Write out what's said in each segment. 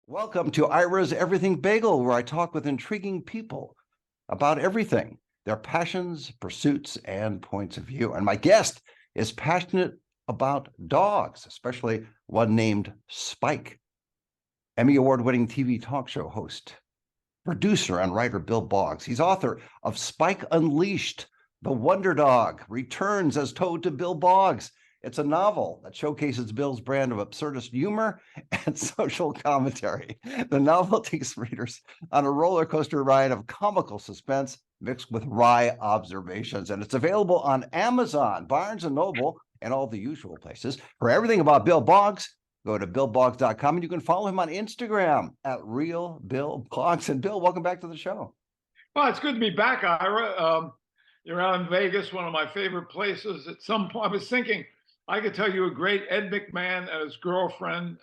Welcome to Ira's Everything Bagel, where I talk with intriguing people about everything, their passions, pursuits, and points of view. And my guest is passionate about dogs, especially one named Spike, Emmy Award-winning TV talk show host, producer, and writer Bill Boggs. He's author of Spike Unleashed, The Wonder Dog Returns as Told to Bill Boggs. It's a novel that showcases Bill's brand of absurdist humor and social commentary. The novel takes readers on a roller coaster ride of comical suspense mixed with wry observations. And it's available on Amazon, Barnes & Noble, and all the usual places. For everything about Bill Boggs, go to BillBoggs.com, and you can follow him on Instagram at RealBillBoggs. And Bill, welcome back to the show. Well, it's good to be back, Ira. You're out in Vegas, one of my favorite places. At some point, I was thinking I could tell you a great Ed McMahon and his girlfriend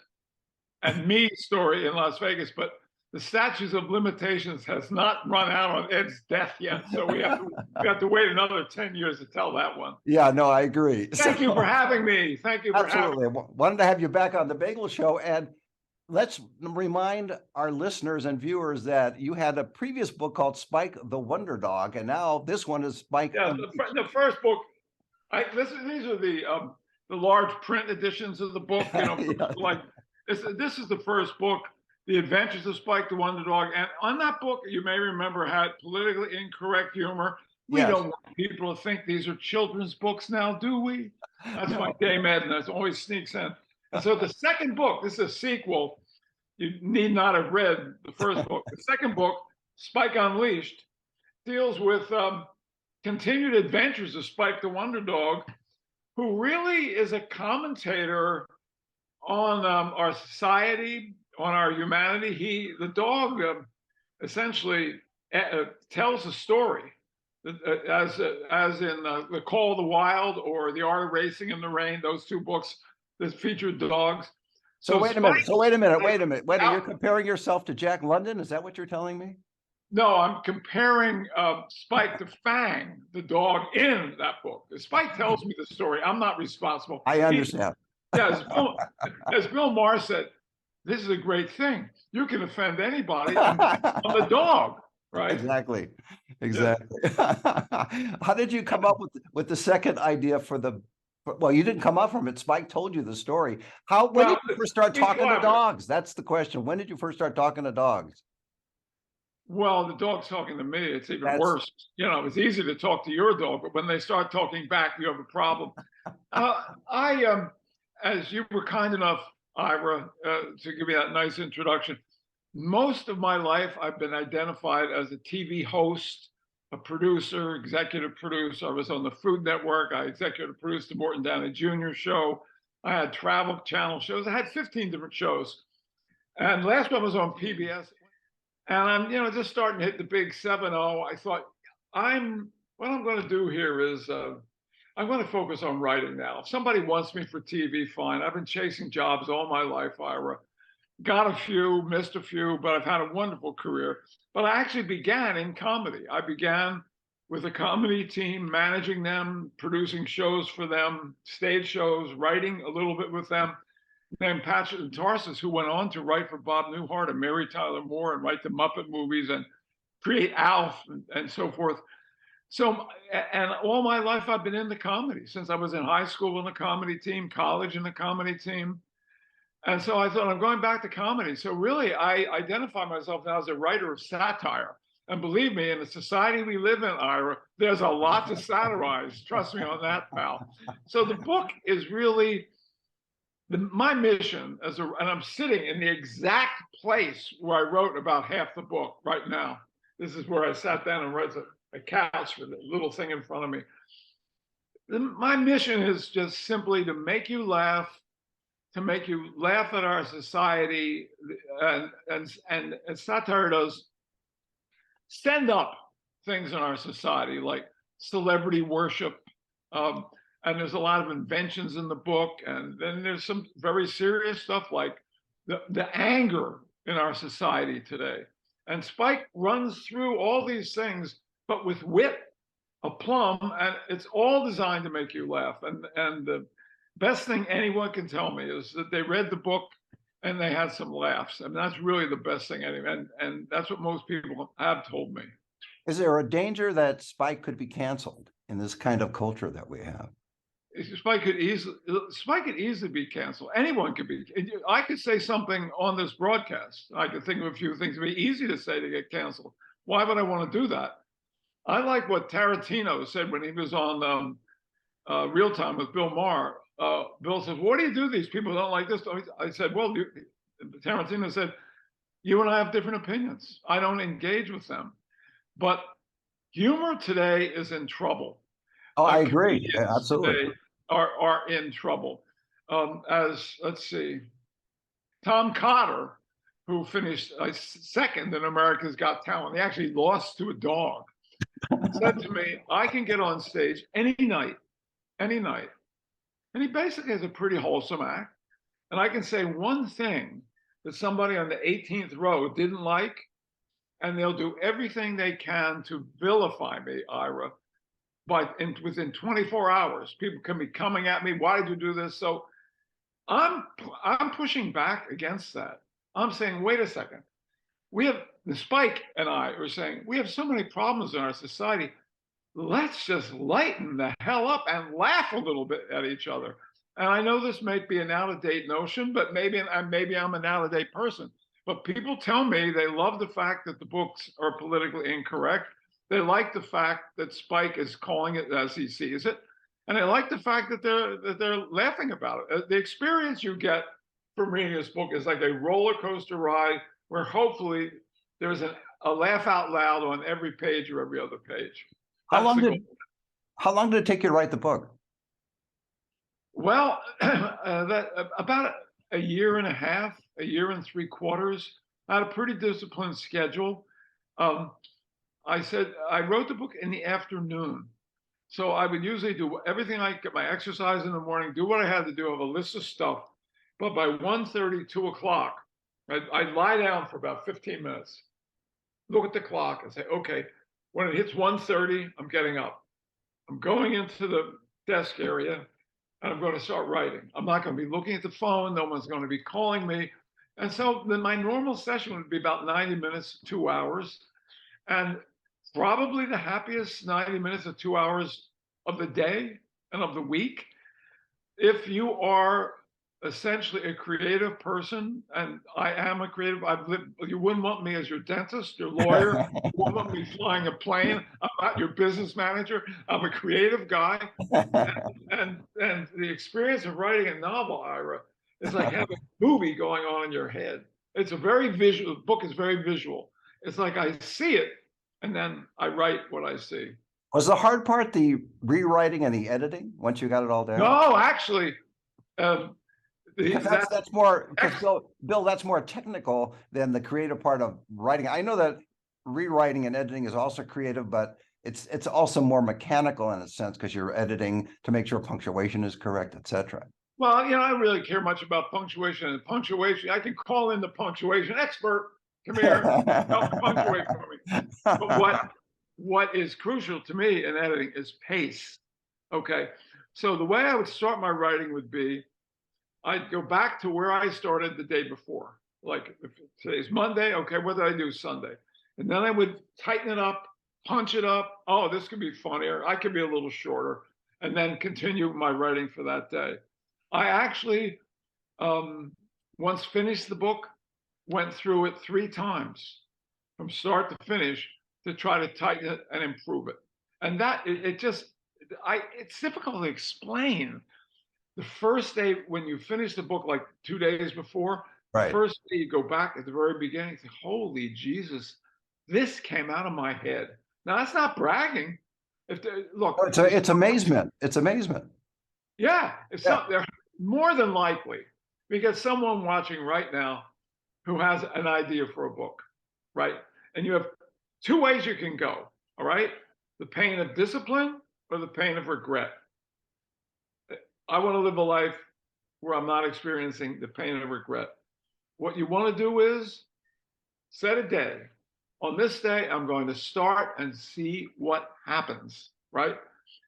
and me story in Las Vegas, but the statutes of limitations has not run out on Ed's death yet, so we have to wait another 10 years to tell that one. Yeah, no, I agree. Thank you for having me. Thank you for absolutely. having me. Wanted to have you back on the Bagel Show, and let's remind our listeners and viewers that you had a previous book called Spike the Wonder Dog, and now this one is Spike. Yeah, the first book. These are the large print editions of the book. You know, yeah. Like this is the first book, The Adventures of Spike the Wonder Dog, and on that book, you may remember, had politically incorrect humor. We don't want people to think these are children's books now, do we? That's my gay madness always sneaks in. And so the second book, this is a sequel. You need not have read the first book. The second book, Spike Unleashed, deals with continued adventures of Spike the Wonder Dog, who really is a commentator on our society, on our humanity. The dog essentially tells a story, as in The Call of the Wild or The Art of Racing in the Rain, those two books that featured dogs. So wait a minute. You're comparing yourself to Jack London? Is that what you're telling me? No, I'm comparing Spike to Fang, the dog in that book. Spike tells me the story. I'm not responsible. I understand. As Bill Maher said, this is a great thing. You can offend anybody on the dog, right? Exactly. Yeah. How did you come up with the second idea for the? Well, you didn't come up from it. Spike told you the story. When did you first start talking to dogs? That's the question. When did you first start talking to dogs? Well, the dog's talking to me. It's even worse. You know, it's easy to talk to your dog, but when they start talking back, you have a problem. As you were kind enough, Ira, to give me that nice introduction, most of my life I've been identified as a TV host, a producer, executive producer. I was on the Food Network. I executive produced the Morton Downey Jr. show. I had travel channel shows. I had 15 different shows. And last one was on PBS. And I'm, just starting to hit the big 7-0. I thought, what I'm going to do here is I'm going to focus on writing now. If somebody wants me for TV, fine. I've been chasing jobs all my life, Ira. Got a few, missed a few, but I've had a wonderful career. But I actually began in comedy. I began with a comedy team, managing them, producing shows for them, stage shows, writing a little bit with them. Named Patrick Tarsus, who went on to write for Bob Newhart and Mary Tyler Moore and write the Muppet movies and create Alf and so forth. So, and all my life I've been in the comedy since I was in high school in the comedy team, college in the comedy team. And so I thought, I'm going back to comedy. So really, I identify myself now as a writer of satire. And believe me, in the society we live in, Ira, there's a lot to satirize. Trust me on that, pal. So the book is really my mission and I'm sitting in the exact place where I wrote about half the book right now. This is where I sat down and wrote a couch with a little thing in front of me. My mission is just simply to make you laugh at our society, and satire does stand up things in our society like celebrity worship. And there's a lot of inventions in the book. And then there's some very serious stuff like the anger in our society today. And Spike runs through all these things, but with wit, aplomb, and it's all designed to make you laugh. And the best thing anyone can tell me is that they read the book and they had some laughs. And that's really the best thing. And that's what most people have told me. Is there a danger that Spike could be canceled in this kind of culture that we have? Spike could easily be canceled. Anyone could be. I could say something on this broadcast. I could think of a few things to be easy to say to get canceled. Why would I want to do that? I like what Tarantino said when he was on Real Time with Bill Maher. Bill says, "What do you do? These people don't like this." I said, "Well," Tarantino said, "You and I have different opinions. I don't engage with them, but humor today is in trouble." Oh, I agree. Comedians Absolutely. today are in trouble. As let's see, Tom Cotter, who finished second in America's Got Talent, he actually lost to a dog, said to me, "I can get on stage any night, any night." And he basically has a pretty wholesome act. And I can say one thing that somebody on the 18th row didn't like, and they'll do everything they can to vilify me, Ira. But within 24 hours, people can be coming at me. Why did you do this? So I'm pushing back against that. I'm saying, wait a second. We have the Spike and I are saying we have so many problems in our society. Let's just lighten the hell up and laugh a little bit at each other. And I know this might be an out-of-date notion, but maybe I'm an out-of-date person. But people tell me they love the fact that the books are politically incorrect. They like the fact that Spike is calling it as he sees it, and they like the fact that they're laughing about it. The experience you get from reading this book is like a roller coaster ride, where hopefully there's a laugh out loud on every page or every other page. How long did it take you to write the book? Well, about a year and a half, a year and 3/4. I had a pretty disciplined schedule. I wrote the book in the afternoon. So I would usually do everything. I get my exercise in the morning, do what I had to do, have a list of stuff. But by 1:30, 2 o'clock, I'd lie down for about 15 minutes, look at the clock and say, okay, when it hits 1:30, I'm getting up. I'm going into the desk area and I'm going to start writing. I'm not going to be looking at the phone. No one's going to be calling me. And so then my normal session would be about 90 minutes, 2 hours. And probably the happiest 90 minutes or 2 hours of the day and of the week. If you are essentially a creative person, and I am a creative, you wouldn't want me as your dentist, your lawyer, you wouldn't want me flying a plane. I'm not your business manager. I'm a creative guy. And the experience of writing a novel, Ira, is like having a movie going on in your head. It's a very visual, the book is very visual. It's like I see it, and then I write what I see. Was the hard part the rewriting and the editing once you got it all down? No, actually, that's more, Bill, that's more technical than the creative part of writing. I know that rewriting and editing is also creative, but it's also more mechanical in a sense, because you're editing to make sure punctuation is correct, etc. Well, I don't really care much about punctuation. I can call in the punctuation expert. Come here, help punctuate for me. But what is crucial to me in editing is pace. Okay, so the way I would start my writing would be, I'd go back to where I started the day before. Like, if today's Monday, okay, what did I do Sunday? And then I would tighten it up, punch it up. Oh, this could be funnier. I could be a little shorter, and then continue my writing for that day. I actually, once finished the book, went through it 3 times from start to finish to try to tighten it and improve it. And that, it's difficult to explain. The first day when you finish the book, like 2 days before, Right. the first day you go back at the very beginning, say, holy Jesus, this came out of my head. Now, that's not bragging. Look, it's amazement. It's amazement. Yeah, they're more than likely, because someone watching right now who has an idea for a book, right? And you have 2 ways you can go, all right? The pain of discipline or the pain of regret. I want to live a life where I'm not experiencing the pain of regret. What you want to do is set a day. On this day, I'm going to start and see what happens, right?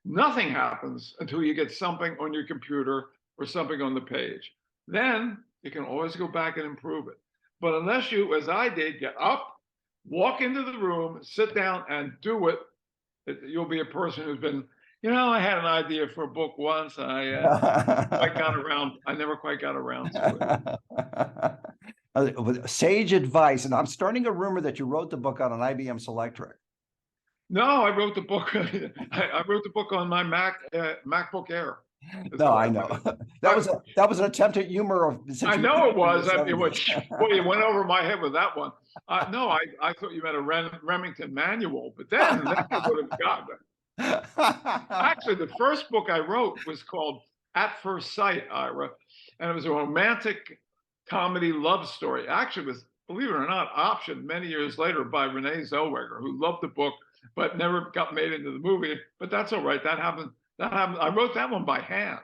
Nothing happens until you get something on your computer or something on the page. Then You can always go back and improve it. But unless you, as I did, get up, walk into the room, sit down and do it, you'll be a person who's been, I had an idea for a book once. I never quite got around to it. With sage advice, and I'm starting a rumor that you wrote the book on an IBM Selectric. No, I wrote the book. I wrote the book on my MacBook Air. No, I know. That was an attempt at humor. I know it was. Boy, you went over my head with that one. No, I thought you meant a Remington manual, but then I would have gotten it. Actually, the first book I wrote was called At First Sight, Ira, and it was a romantic comedy love story. Actually, it was, believe it or not, optioned many years later by Renee Zellweger, who loved the book but never got made into the movie. But that's all right. That happened. I wrote that one by hand,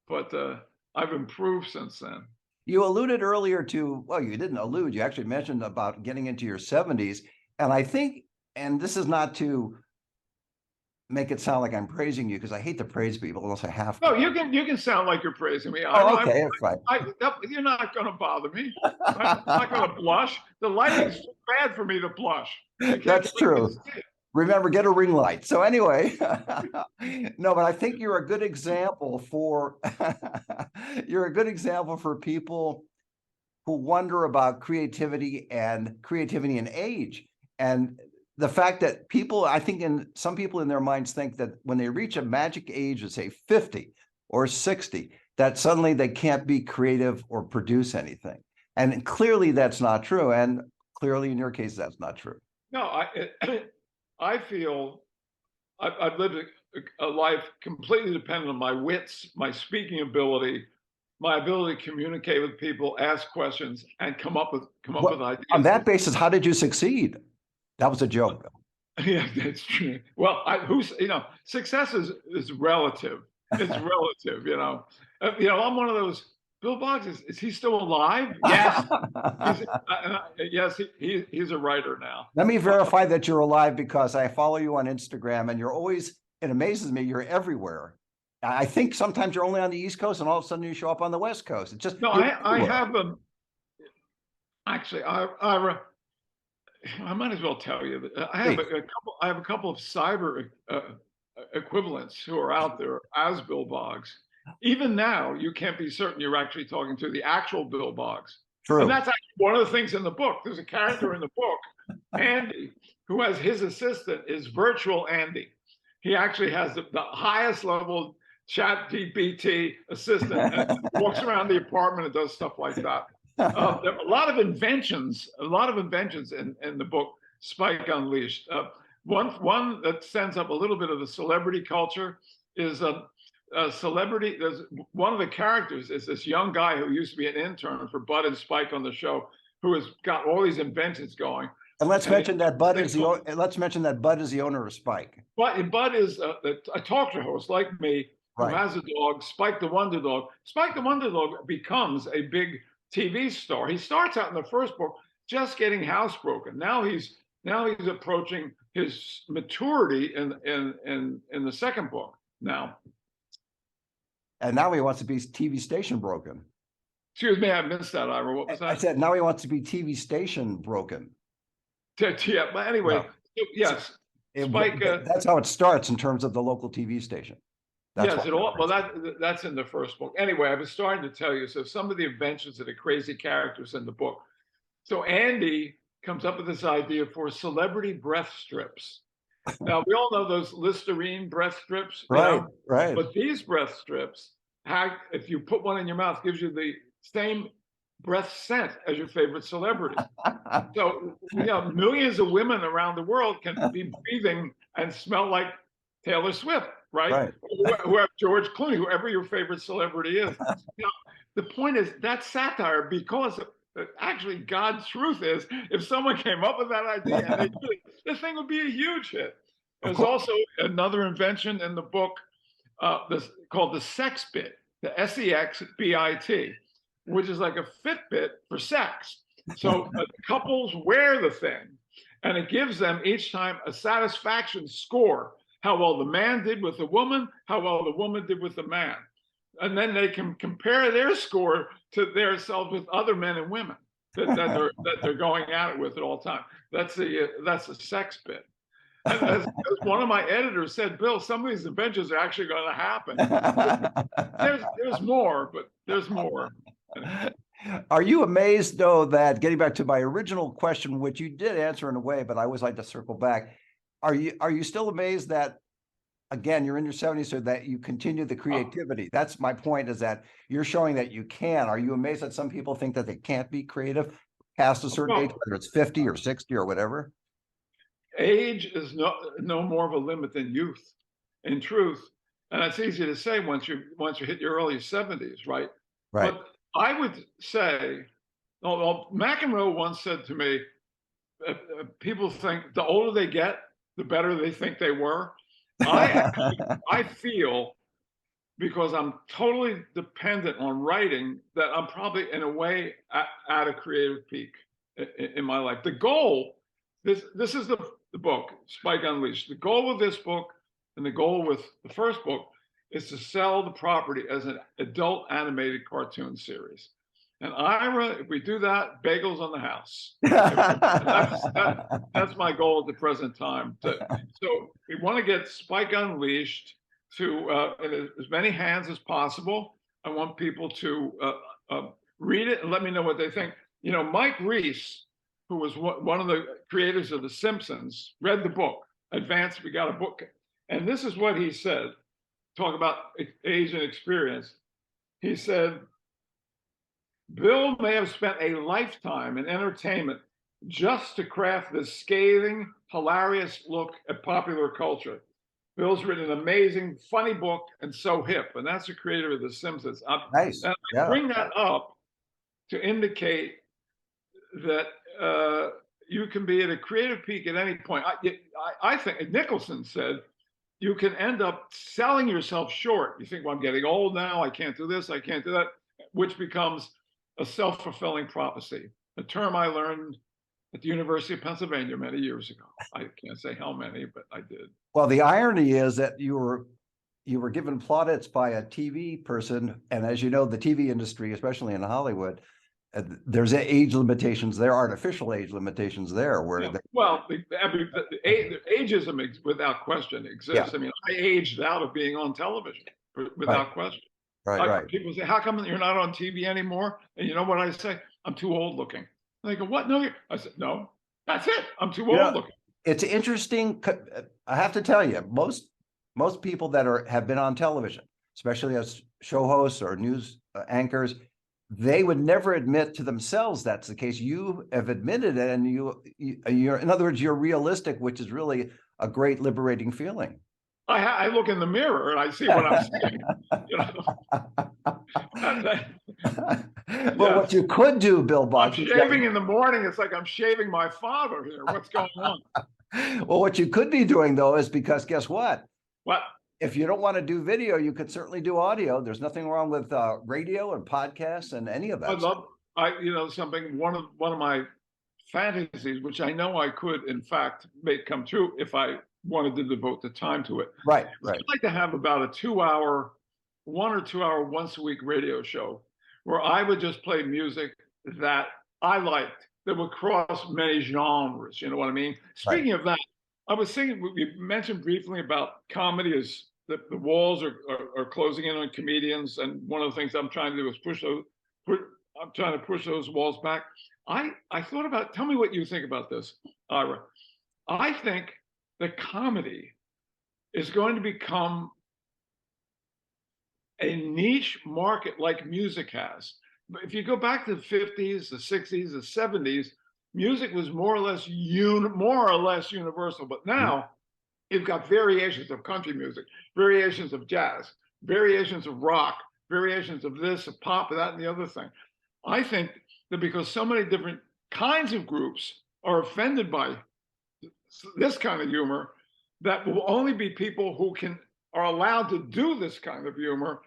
but I've improved since then. You alluded earlier to, well, you didn't allude, you actually mentioned about getting into your 70s. And I think, and this is not to make it sound like I'm praising you, because I hate to praise people unless I have to. No, you can sound like you're praising me. Okay, fine. You're not going to bother me. I'm not going to blush. The lighting's too bad for me to blush. That's true. Remember, get a ring light. So anyway, no, but I think you're a good example for people who wonder about creativity and age. And the fact that I think some people in their minds think that when they reach a magic age of, say, 50 or 60, that suddenly they can't be creative or produce anything. And clearly that's not true. And clearly in your case, that's not true. No, I feel I've lived a life completely dependent on my wits, my speaking ability, my ability to communicate with people, ask questions, and come up with ideas. On that basis, how did you succeed? That was a joke. Yeah, that's true. Well, success is relative. It's relative, I'm one of those. Bill Boggs, is he still alive? Yes. Yes, he's a writer now. Let me verify that you're alive, because I follow you on Instagram and you're always, it amazes me, you're everywhere. I think sometimes you're only on the East Coast and all of a sudden you show up on the West Coast. It's just, no, I have actually, I might as well tell you that I have a couple of cyber equivalents who are out there as Bill Boggs. Even now, you can't be certain you're actually talking to the actual Bill Boggs. True. And that's actually one of the things in the book. There's a character in the book, Andy, who has his assistant is virtual Andy. He actually has the highest level ChatGPT assistant and walks around the apartment and does stuff like that. There are a lot of inventions in the book, Spike Unleashed. One that sends up a little bit of the celebrity culture is a celebrity. There's one of the characters is this young guy who used to be an intern for Bud and Spike on the show, who has got all these inventions going. And let's mention that Bud is the owner of Spike. Bud is a talk show host like me, who has a dog, Spike the Wonder Dog. Spike the Wonder Dog becomes a big TV star. He starts out in the first book just getting housebroken. Now he's approaching his maturity in the second book now. And now he wants to be TV station broken. Excuse me, I missed that, Ira. What was that? I said now he wants to be TV station broken. Yeah, but anyway, yes. Spike, that's how it starts in terms of the local TV station. Yes, that's in the first book. Anyway, I was starting to tell you, so some of the inventions of the crazy characters in the book. So Andy comes up with this idea for celebrity breath strips. Now, we all know those Listerine breath strips. Right. But these breath strips, if you put one in your mouth, gives you the same breath scent as your favorite celebrity. So, millions of women around the world can be breathing and smell like Taylor Swift, right? Whoever, George Clooney, whoever your favorite celebrity is. The point is that's satire, because actually God's truth is, if someone came up with that idea and they did it, this thing would be a huge hit. There's also another invention in the book called the Sex Bit, the SEXBIT, which is like a Fitbit for sex. So couples wear the thing, and it gives them each time a satisfaction score, how well the man did with the woman, how well the woman did with the man. and then they can compare their score to their self with other men and women that they're going at it with at all time. That's the sex bit. And as one of my editors said, Bill, some of these adventures are actually going to happen. There's more, but there's more. Are you amazed, though, that getting back to my original question, which you did answer in a way, but I always like to circle back. Are you still amazed that, again, you're in your 70s, so that you continue the creativity? That's my point, is that you're showing that you can. Are you amazed that some people think that they can't be creative past a certain age, whether it's 50 or 60 or whatever? Age is no more of a limit than youth, in truth. And it's easy to say once you hit your early 70s, right? Right. But I would say, well, McEnroe once said to me, people think the older they get, the better they think they were. I feel, because I'm totally dependent on writing, that I'm probably in a way at a creative peak in my life. The goal, this is the book, Spike Unleashed. The goal of this book and the goal with the first book is to sell the property as an adult animated cartoon series. And Ira, if we do that, bagels on the house. That's my goal at the present time. So we want to get Spike Unleashed to in as many hands as possible. I want people to read it and let me know what they think. You know, Mike Reiss, who was one of the creators of The Simpsons, read the book, Advanced, we got a book. And this is what he said, talk about age and experience. He said, Bill may have spent a lifetime in entertainment just to craft this scathing, hilarious look at popular culture. Bill's written an amazing, funny book and so hip, and that's the creator of The Simpsons. Nice. I bring that up to indicate that you can be at a creative peak at any point. I think Nicholson said you can end up selling yourself short. You think, well, I'm getting old now. I can't do this. I can't do that, which becomes a self-fulfilling prophecy, a term I learned at the University of Pennsylvania many years ago. I can't say how many, but I did. Well, the irony is that you were given plaudits by a TV person, and as you know, the TV industry, especially in Hollywood, there's age limitations. There are artificial age limitations there. Where well, the ageism without question exists. Yeah. I mean, I aged out of being on television without question. Right. People say, "How come you're not on TV anymore?" And you know what I say? I'm too old looking. And they go, "What? No." I said, "No, that's it. I'm too old looking." It's interesting. I have to tell you, most people that have been on television, especially as show hosts or news anchors, they would never admit to themselves that's the case. You have admitted it, and you're, in other words, you're realistic, which is really a great liberating feeling. I look in the mirror and I see what I'm seeing. You know? Well, what you could do, Bill Bock, I'm shaving in the morning. It's like I'm shaving my father here. What's going on? Well, what you could be doing, though, is because guess what? What? If you don't want to do video, you could certainly do audio. There's nothing wrong with radio and podcasts and any of that. You know, something. One of my fantasies, which I know I could, in fact, make come true if I wanted to devote the time to it. Right. I'd like to have about a 1 or 2 hour once a week radio show where I would just play music that I liked that would cross many genres. You know what I mean? Speaking of that, I was thinking, we mentioned briefly about comedy is the walls are closing in on comedians. And one of the things I'm trying to do is push those walls back. I thought about, tell me what you think about this, Ira. I think that comedy is going to become a niche market like music has. If you go back to the 50s, the 60s, the 70s, music was more or less universal. But now you've got variations of country music, variations of jazz, variations of rock, variations of this, of pop, of that, and the other thing. I think that because so many different kinds of groups are offended by this kind of humor, that will only be people who are allowed to do this kind of humor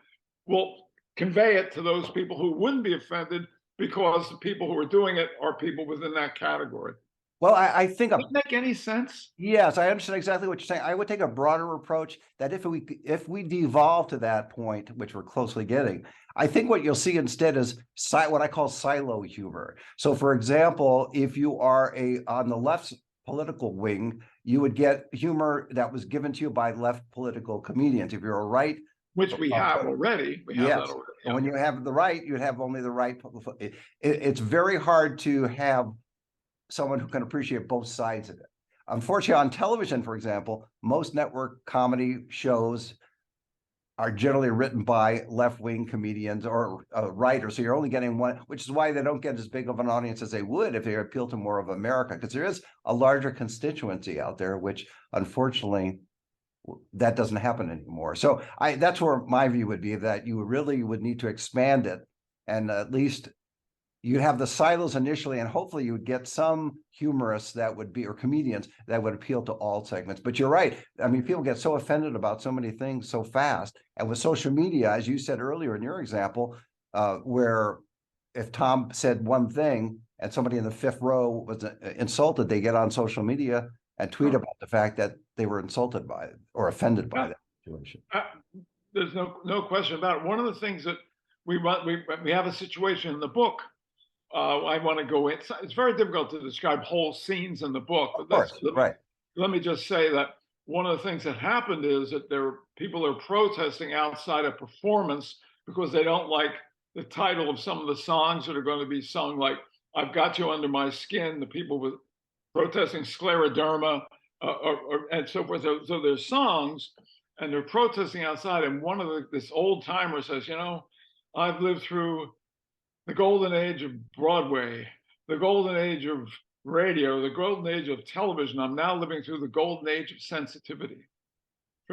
will convey it to those people who wouldn't be offended, because the people who are doing it are people within that category. Well, I think Does it make any sense? yes, I understand exactly what you're saying. I would take a broader approach that if we devolve to that point, which we're closely getting, I think what you'll see instead is what I call silo humor. So, for example, if you are on the left political wing, you would get humor that was given to you by left political comedians. If you're a right, Which we have uh, already. We have that yes, already. and Yeah. when you have the right, you'd have only the right. It's very hard to have someone who can appreciate both sides of it. Unfortunately, on television, for example, most network comedy shows are generally written by left-wing comedians or writers. So you're only getting one, which is why they don't get as big of an audience as they would if they appeal to more of America, because there is a larger constituency out there, which unfortunately that doesn't happen anymore. So that's where my view would be, that you really would need to expand it, and at least you'd have the silos initially, and hopefully you would get some humorists that would be, or comedians that would appeal to all segments. But you're right. I mean, people get so offended about so many things so fast. And with social media, as you said earlier in your example, where if Tom said one thing and somebody in the fifth row was insulted, they get on social media and tweet about the fact that they were insulted by it or offended by that situation. There's no question about it. One of the things that we have a situation in the book. I want to go in. It's very difficult to describe whole scenes in the book, Of course, right. Let me just say that one of the things that happened is that people are protesting outside a performance because they don't like the title of some of the songs that are going to be sung, like "I've Got You Under My Skin." The people were protesting scleroderma and so forth. So there's songs, and they're protesting outside. And one of this old timer says, I've lived through the golden age of Broadway, the golden age of radio, the golden age of television. I'm now living through the golden age of sensitivity.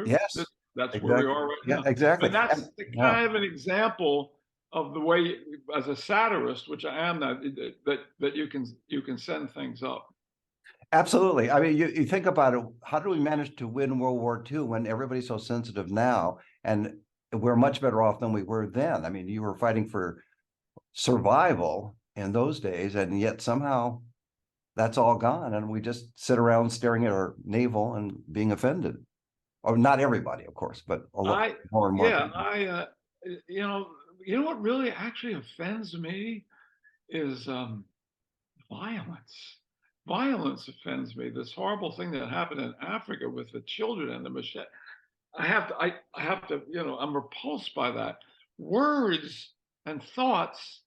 Yes, That's exactly. where we are right Yeah, now. exactly. And that's kind of an example of the way, as a satirist, which I am, that you can send things up. Absolutely. I mean, you think about it, how do we manage to win World War II when everybody's so sensitive now, and we're much better off than we were then? I mean, you were fighting for survival in those days, and yet somehow that's all gone, and we just sit around staring at our navel and being offended. Or not everybody, of course, but a lot more and more people. You know what really actually offends me is violence. Violence offends me. This horrible thing that happened in Africa with the children and the machete. I have to, I'm repulsed by that. Words and thoughts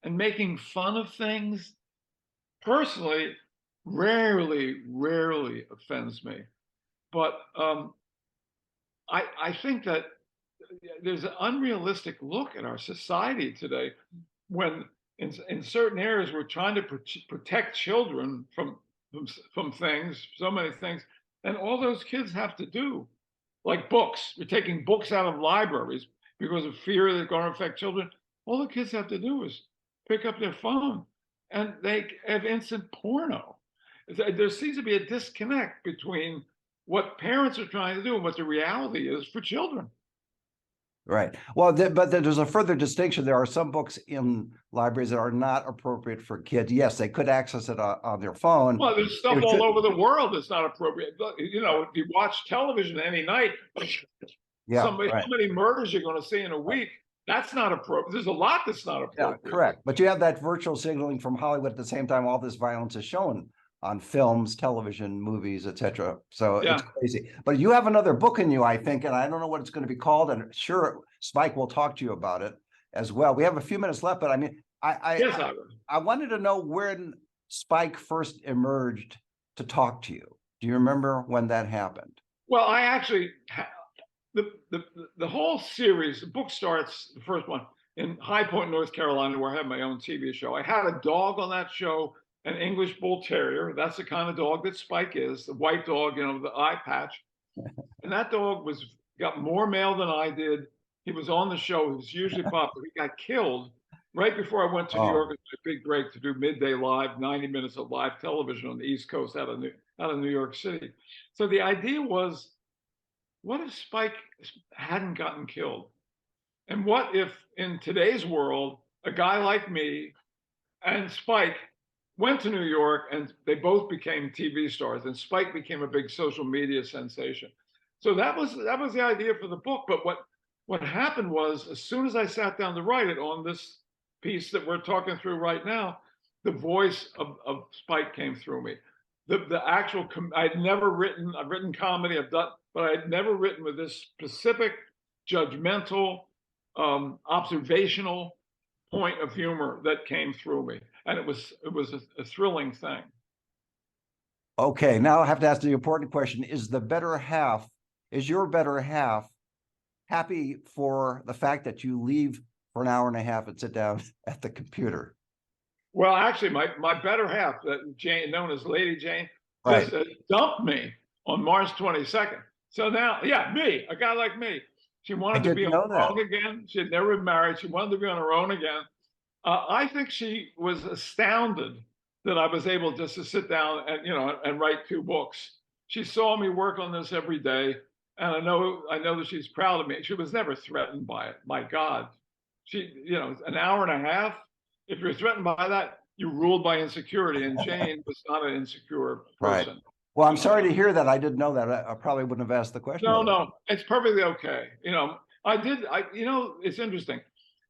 and making fun of things, personally, rarely offends me. But I think that there's an unrealistic look at our society today when in certain areas we're trying to protect children from things, so many things, and all those kids have to do, like books. We're taking books out of libraries because of fear that they're going to affect children. All the kids have to do is pick up their phone, and they have instant porno. There seems to be a disconnect between what parents are trying to do and what the reality is for children. Right. Well, but there's a further distinction. There are some books in libraries that are not appropriate for kids. Yes, they could access it on their phone. Well, there's stuff all over the world that's not appropriate. If you watch television any night, how many murders you're going to see in a week? That's not appropriate. There's a lot that's not appropriate. Yeah, correct. But you have that virtual signaling from Hollywood at the same time all this violence is shown on films, television, movies, etc. So it's crazy. But you have another book in you, I think, and I don't know what it's going to be called. And sure, Spike will talk to you about it as well. We have a few minutes left, but I mean, I wanted to know when Spike first emerged to talk to you. Do you remember when that happened? Well, I actually, the whole series, the book starts, the first one, in High Point, North Carolina, where I have my own TV show. I had a dog on that show, an English Bull Terrier. That's the kind of dog that Spike is, the white dog, the eye patch. And that dog got more mail than I did. He was on the show. He was hugely popular. He got killed right before I went to New York. It was a big break to do Midday Live, 90 minutes of live television on the East Coast out of New York City. So the idea was, what if Spike hadn't gotten killed? And what if in today's world, a guy like me and Spike went to New York, and they both became TV stars, and Spike became a big social media sensation. So that was the idea for the book. But what happened was, as soon as I sat down to write it on this piece that we're talking through right now, the voice of Spike came through me. The actual I've written comedy, but I'd never written with this specific judgmental, observational point of humor that came through me, and it was a thrilling thing. Okay, now I have to ask the important question: is your better half happy for the fact that you leave for an hour and a half and sit down at the computer? Well, actually, my better half, Jane, known as Lady Jane, Right. just dumped me on March 22nd. So now, yeah, me, a guy like me, she wanted to be didn't on know her that. own again. She had never been married. She wanted to be on her own again. I think she was astounded that I was able just to sit down and write 2 books. She saw me work on this every day, and I know that she's proud of me. She was never threatened by it. My God, an hour and a half. If you're threatened by that, you're ruled by insecurity. And Jane was not an insecure Right. person. Well, I'm sorry to hear that. I didn't know that. I probably wouldn't have asked the question. No, it's perfectly okay. It's interesting.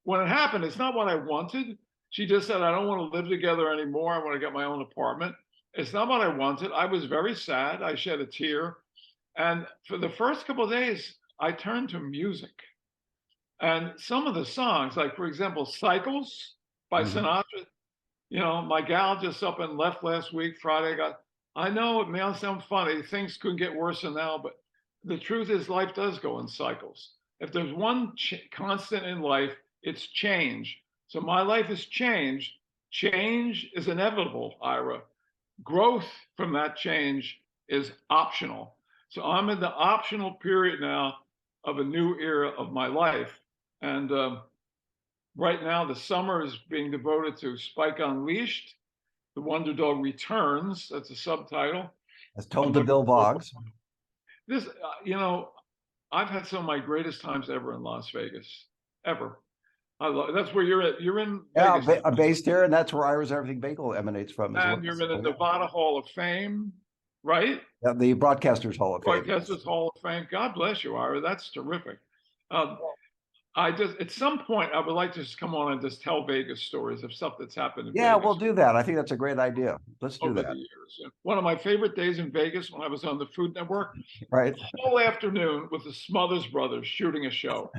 When it happened, it's not what I wanted. She just said, I don't want to live together anymore. I want to get my own apartment. It's not what I wanted. I was very sad. I shed a tear. And for the first couple of days, I turned to music. And some of the songs, like, for example, Cycles by Sinatra, my gal just up and left last week, Friday. I know it may sound funny. Things couldn't get worse than now, but the truth is life does go in cycles. If there's one constant in life, it's change. So my life has changed. Change is inevitable, Ira. Growth from that change is optional. So I'm in the optional period now of a new era of my life. And right now, the summer is being devoted to Spike Unleashed. The Wonder Dog Returns. That's a subtitle. As told to Bill Boggs. This, I've had some of my greatest times ever in Las Vegas, ever. That's where you're at. You're in Vegas. Yeah, I'm based here, and that's where Ira's Everything Bagel emanates from. And you're in the Nevada Hall of Fame, right? Yeah, the Broadcasters Hall of Fame. Broadcasters Hall of Fame. God bless you, Ira. That's terrific. At some point, I would like to just come on and just tell Vegas stories of stuff that's happened in Yeah, Vegas. we'll do that. I think that's a great idea. Let's do that. The years. One of my favorite days in Vegas when I was on the Food Network, right? The whole afternoon with the Smothers Brothers shooting a show.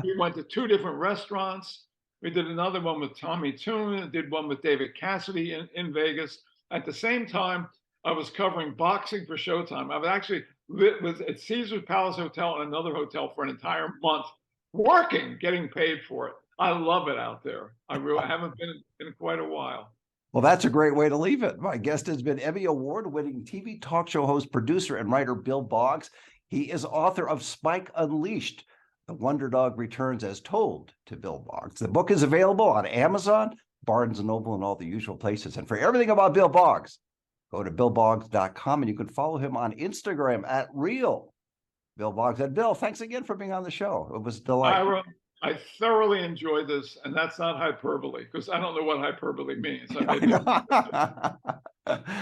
We went to 2 different restaurants. We did another one with Tommy Tune, did one with David Cassidy in Vegas. At the same time, I was covering boxing for Showtime. I was actually was at Caesar's Palace Hotel and another hotel for an entire month, working, getting paid for it. I love it out there. I haven't been in quite a while. Well, that's a great way to leave it. My guest has been Emmy Award-winning TV talk show host, producer, and writer Bill Boggs. He is author of Spike Unleashed, The Wonder Dog Returns as Told to Bill Boggs. The book is available on Amazon, Barnes & Noble, and all the usual places. And for everything about Bill Boggs, go to BillBoggs.com, and you can follow him on Instagram at Real Bill Boggs. And Bill, thanks again for being on the show. It was delightful. I thoroughly enjoyed this, and that's not hyperbole, because I don't know what hyperbole means.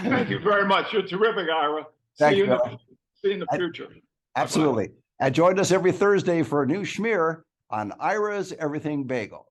Thank you very much. You're terrific, Ira. See you in the future. Absolutely. Bye-bye. And join us every Thursday for a new schmear on Ira's Everything Bagel.